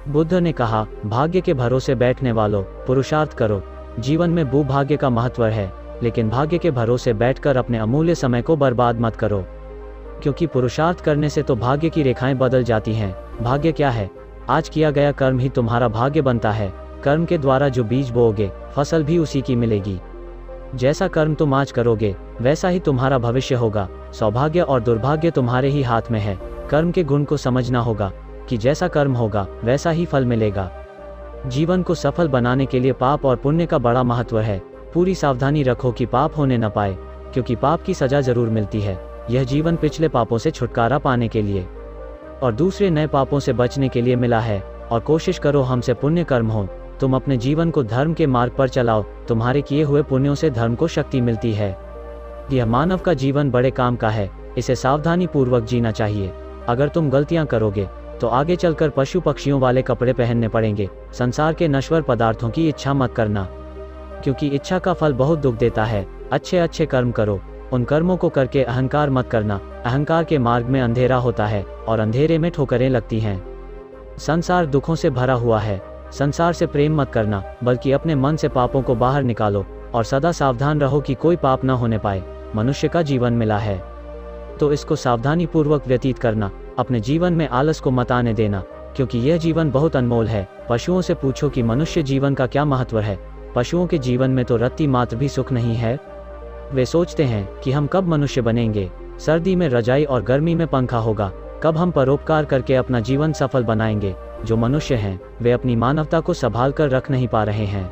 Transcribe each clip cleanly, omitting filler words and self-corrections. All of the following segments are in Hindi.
बुद्ध ने कहा, भाग्य के भरोसे बैठने वालों, पुरुषार्थ करो। जीवन में भूभाग्य का महत्व है, लेकिन भाग्य के भरोसे बैठकर अपने अमूल्य समय को बर्बाद मत करो, क्योंकि पुरुषार्थ करने से तो भाग्य की रेखाएं बदल जाती हैं। भाग्य क्या है? आज किया गया कर्म ही तुम्हारा भाग्य बनता है। कर्म के द्वारा जो बीज बोओगे, फसल भी उसी की मिलेगी। जैसा कर्म तुम आज करोगे, वैसा ही तुम्हारा भविष्य होगा। सौभाग्य और दुर्भाग्य तुम्हारे ही हाथ में है। कर्म के गुण को समझना होगा कि जैसा कर्म होगा, वैसा ही फल मिलेगा। जीवन को सफल बनाने के लिए पाप और पुण्य का बड़ा महत्व है। पूरी सावधानी रखो कि पाप होने न पाए, क्योंकि पाप की सजा जरूर मिलती है। यह जीवन पिछले पापों से छुटकारा पाने के लिए और दूसरे नए पापों से बचने के लिए मिला है। और कोशिश करो हमसे पुण्य कर्म हो। तुम अपने जीवन को धर्म के मार्ग पर चलाओ। तुम्हारे किए हुए पुण्यों से धर्म को शक्ति मिलती है। यह मानव का जीवन बड़े काम का है। इसे सावधानी पूर्वक जीना चाहिए। अगर तुम गलतियां करोगे तो आगे चलकर पशु पक्षियों वाले कपड़े पहनने पड़ेंगे। संसार के नश्वर पदार्थों की इच्छा मत करना, क्योंकि इच्छा का फल बहुत दुख देता है। अच्छे अच्छे कर्म करो। उन कर्मों को करके अहंकार मत करना। अहंकार के मार्ग में अंधेरा होता है और अंधेरे में ठोकरें लगती हैं। संसार दुखों से भरा हुआ है। संसार से प्रेम मत करना, बल्कि अपने मन से पापों को बाहर निकालो और सदा सावधान रहो कि कोई पाप न होने पाए। मनुष्य का जीवन मिला है तो इसको सावधानी पूर्वक व्यतीत करना। अपने जीवन में आलस को मत आने देना, क्योंकि यह जीवन बहुत अनमोल है। पशुओं से पूछो कि मनुष्य जीवन का क्या महत्व है। पशुओं के जीवन में तो रत्ती मात्र भी सुख नहीं है। वे सोचते हैं कि हम कब मनुष्य बनेंगे। सर्दी में रजाई और गर्मी में पंखा होगा। कब हम परोपकार करके अपना जीवन सफल बनाएंगे। जो मनुष्य हैं, वे अपनी मानवता को संभाल कर रख नहीं पा रहे हैं,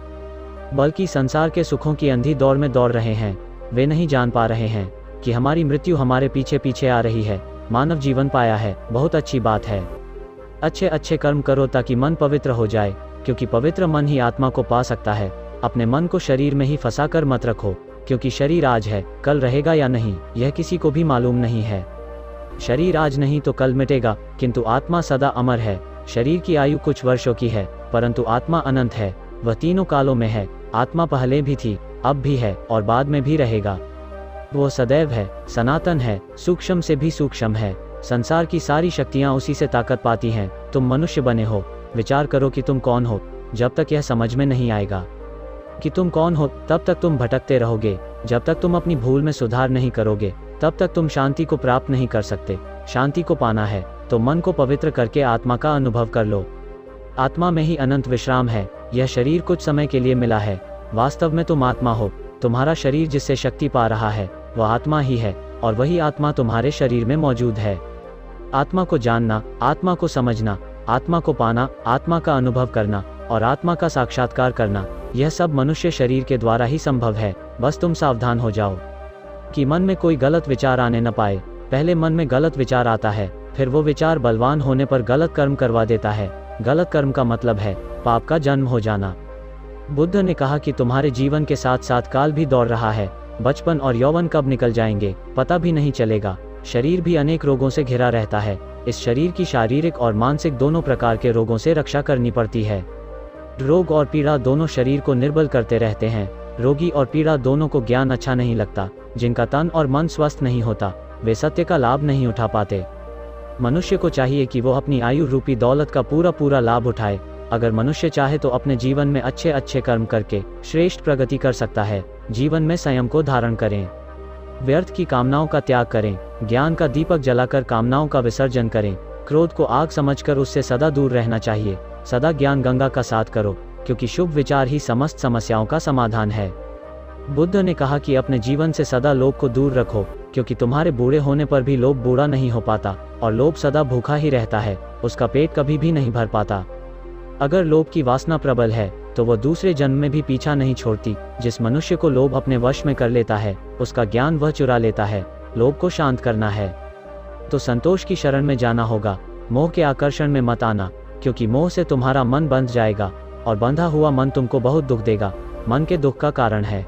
बल्कि संसार के सुखों की अंधी दौड़ में दौड़ रहे हैं। वे नहीं जान पा रहे हैं कि हमारी मृत्यु हमारे पीछे पीछे आ रही है। मानव जीवन पाया है, बहुत अच्छी बात है। अच्छे अच्छे कर्म करो ताकि मन पवित्र हो जाए, क्योंकि पवित्र मन ही आत्मा को पा सकता है। अपने मन को शरीर में ही फंसा कर मत रखो, क्योंकि शरीर आज है, कल रहेगा या नहीं यह किसी को भी मालूम नहीं है। शरीर आज नहीं तो कल मिटेगा, किंतु आत्मा सदा अमर है। शरीर की आयु कुछ वर्षों की है, परंतु आत्मा अनंत है। वह तीनों कालों में है। आत्मा पहले भी थी, अब भी है और बाद में भी रहेगा। वो सदैव है, सनातन है, सूक्ष्म से भी सूक्ष्म है। संसार की सारी शक्तियां उसी से ताकत पाती हैं। तुम मनुष्य बने हो, विचार करो कि तुम कौन हो। जब तक यह समझ में नहीं आएगा कि तुम कौन हो, तब तक तुम भटकते रहोगे। जब तक तुम अपनी भूल में सुधार नहीं करोगे, तब तक तुम शांति को प्राप्त नहीं कर सकते। शांति को पाना है तो मन को पवित्र करके आत्मा का अनुभव कर लो। आत्मा में ही अनंत विश्राम है। यह शरीर कुछ समय के लिए मिला है। वास्तव में तुम आत्मा हो। तुम्हारा शरीर जिससे शक्ति पा रहा है, वह आत्मा ही है, और वही आत्मा तुम्हारे शरीर में मौजूद है। आत्मा को जानना, आत्मा को समझना, आत्मा को पाना, आत्मा का अनुभव करना और आत्मा का साक्षात्कार करना, यह सब मनुष्य शरीर के द्वारा ही संभव है। बस तुम सावधान हो जाओ कि मन में कोई गलत विचार आने न पाए। पहले मन में गलत विचार आता है, फिर वो विचार बलवान होने पर गलत कर्म करवा देता है। गलत कर्म का मतलब है पाप का जन्म हो जाना। बुद्ध ने कहा कि तुम्हारे जीवन के साथ साथ काल भी दौड़ रहा है। बचपन और यौवन कब निकल जाएंगे पता भी नहीं चलेगा। शरीर भी अनेक रोगों से घिरा रहता है। इस शरीर की शारीरिक और मानसिक दोनों प्रकार के रोगों से रक्षा करनी पड़ती है। रोग और पीड़ा दोनों शरीर को निर्बल करते रहते हैं। रोगी और पीड़ा दोनों को ज्ञान अच्छा नहीं लगता। जिनका तन और मन स्वस्थ नहीं होता, वे सत्य का लाभ नहीं उठा पाते। मनुष्य को चाहिए कि वो अपनी आयु रूपी दौलत का पूरा पूरा लाभ उठाए। अगर मनुष्य चाहे तो अपने जीवन में अच्छे अच्छे कर्म करके श्रेष्ठ प्रगति कर सकता है। जीवन में संयम को धारण करें। व्यर्थ की कामनाओं का त्याग करें। ज्ञान का दीपक जलाकर कामनाओं का विसर्जन करें। क्रोध को आग समझकर उससे सदा दूर रहना चाहिए। सदा ज्ञान गंगा का साथ करो, क्योंकि शुभ विचार ही समस्त समस्याओं का समाधान है। बुद्ध ने कहा कि अपने जीवन से सदा लोभ को दूर रखो, क्योंकि तुम्हारे बूढ़े होने पर भी लोभ बूढ़ा नहीं हो पाता, और लोभ सदा भूखा ही रहता है। उसका पेट कभी भी नहीं भर पाता। अगर लोभ की वासना प्रबल है तो वह दूसरे जन्म में भी पीछा नहीं छोड़ती। जिस मनुष्य को लोभ अपने वश में कर लेता है, उसका ज्ञान वह चुरा लेता है। लोभ को शांत करना है तो संतोष की शरण में जाना होगा। मोह के आकर्षण में मत आना, क्योंकि मोह से तुम्हारा मन बंध जाएगा, और बंधा हुआ मन तुमको बहुत दुख देगा। मन के दुख का कारण है।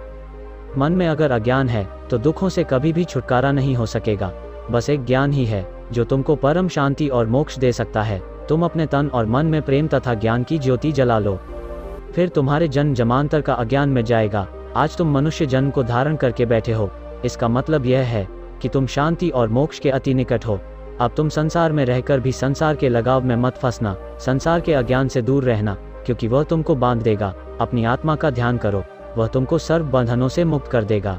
मन में अगर अज्ञान है तो दुखों से कभी भी छुटकारा नहीं हो सकेगा। बस एक ज्ञान ही है जो तुमको परम शांति और मोक्ष दे सकता है। तुम अपने तन और मन में प्रेम तथा ज्ञान की ज्योति जला लो, फिर तुम्हारे जन्म जमांतर का अज्ञान मिट जाएगा। आज तुम मनुष्य जन्म को धारण करके बैठे हो। इसका मतलब यह है कि तुम शांति और मोक्ष के अति निकट हो। अब तुम संसार में रहकर भी संसार के लगाव में मत फंसना, संसार के अज्ञान से दूर रहना, क्योंकि वह तुमको बांध देगा। अपनी आत्मा का ध्यान करो, वह तुमको सर्व बंधनों से मुक्त कर देगा।